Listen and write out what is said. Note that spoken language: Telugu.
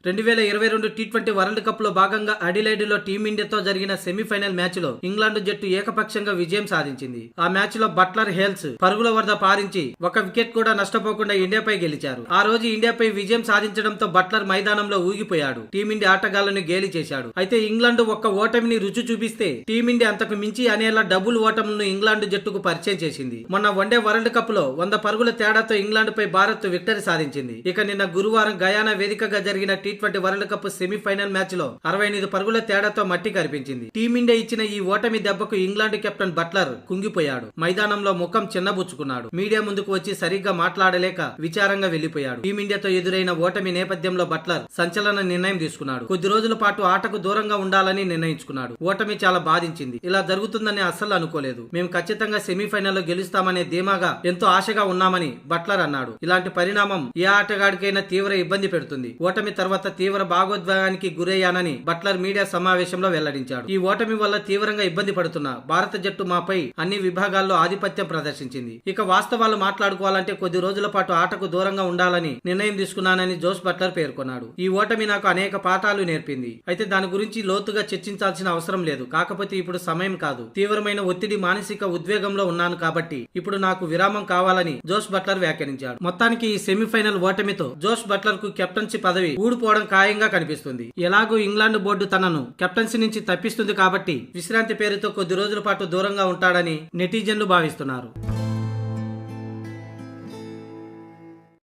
2022 టీ20 వరల్డ్ కప్ లో భాగంగా అడిలైడ్ లో టీమిండియాతో జరిగిన సెమీఫైనల్ మ్యాచ్ లో ఇంగ్లాండ్ జట్టు ఏకపక్షంగా విజయం సాధించింది. ఆ మ్యాచ్ లో బట్లర్, హేల్స్ పరుగుల వరద పారించి ఒక వికెట్ కూడా నష్టపోకుండా ఇండియాపై గెలిచారు. ఆ రోజు ఇండియాపై విజయం సాధించడంతో బట్లర్ మైదానంలో ఊగిపోయాడు. టీమిండియా ఆటగాళ్లను గేలి చేశాడు. అయితే ఇంగ్లాండ్ ఒక్క ఓటమిని రుచి చూపిస్తే టీమిండియా అంతకు మించి అనేలా డబుల్ ఓటములను ఇంగ్లాండ్ జట్టుకు పరిచయం చేసింది. మొన్న వన్డే వరల్డ్ కప్ లో 100 పరుగుల తేడాతో ఇంగ్లాండ్ పై భారత్ విక్టరీ సాధించింది. ఇక నిన్న గురువారం గయానా వేదికగా జరిగిన T20 world cup semifinal match లో 68 పరుగుల తేడాతో మట్టి కనిపించింది. టీమిండియా ఇచ్చిన ఈ ఓటమి దెబ్బకు ఇంగ్లాండ్ కెప్టెన్ బట్లర్ కుంగిపోయాడు. మైదానంలో ముఖం చిన్నబుచ్చుకున్నాడు. మీడియా ముందుకు వచ్చి సరిగ్గా మాట్లాడలేక విచారంగా వెళ్లిపోయాడు. టీమిండియాతో ఎదురైన ఓటమి నేపథ్యంలో బట్లర్ సంచలన నిర్ణయం తీసుకున్నాడు. కొద్ది రోజుల పాటు ఆటకు దూరంగా ఉండాలని నిర్ణయించుకున్నాడు. ఓటమి చాలా బాధించింది. ఇలా జరుగుతుందని అస్సలు అనుకోలేదు. మేము ఖచ్చితంగా సెమీఫైనల్లో గెలుస్తామనే ధీమాగా ఎంతో ఆశగా ఉన్నామని బట్లర్ అన్నాడు. ఇలాంటి పరిణామం ఏ ఆటగాడికైనా తీవ్ర ఇబ్బంది పెడుతుంది. ఓటమి తర్వాత తీవ్ర భాగోద్వేగానికి గురయ్యానని బట్లర్ మీడియా సమావేశంలో వెల్లడించాడు. ఈ ఓటమి వల్ల తీవ్రంగా ఇబ్బంది పడుతున్న భారత జట్టు మాపై అన్ని విభాగాల్లో ఆధిపత్యం ప్రదర్శించింది. ఇక వాస్తవాలు మాట్లాడుకోవాలంటే కొద్ది రోజుల పాటు ఆటకు దూరంగా ఉండాలని నిర్ణయం తీసుకున్నానని జోస్ బట్లర్ పేర్కొన్నాడు. ఈ ఓటమి నాకు అనేక పాఠాలు నేర్పింది. అయితే దాని గురించి లోతుగా చర్చించాల్సిన అవసరం లేదు. కాకపోతే ఇప్పుడు సమయం కాదు. తీవ్రమైన ఒత్తిడి, మానసిక ఉద్వేగంలో ఉన్నాను కాబట్టి ఇప్పుడు నాకు విరామం కావాలని జోస్ బట్లర్ వ్యాఖ్యానించాడు. మొత్తానికి ఈ సెమీఫైనల్ ఓటమితో జోస్ బట్లర్ కు కెప్టెన్సీ పదవి ఊడిపోవడం ఖాయంగా కనిపిస్తుంది. ఎలాగూ ఇంగ్లాండ్ బోర్డు తనను కెప్టెన్సీ నుంచి తప్పిస్తుంది కాబట్టి విశ్రాంతి పేరుతో కొద్ది రోజుల పాటు దూరంగా ఉంటాడని నెటిజన్లు భావిస్తున్నారు.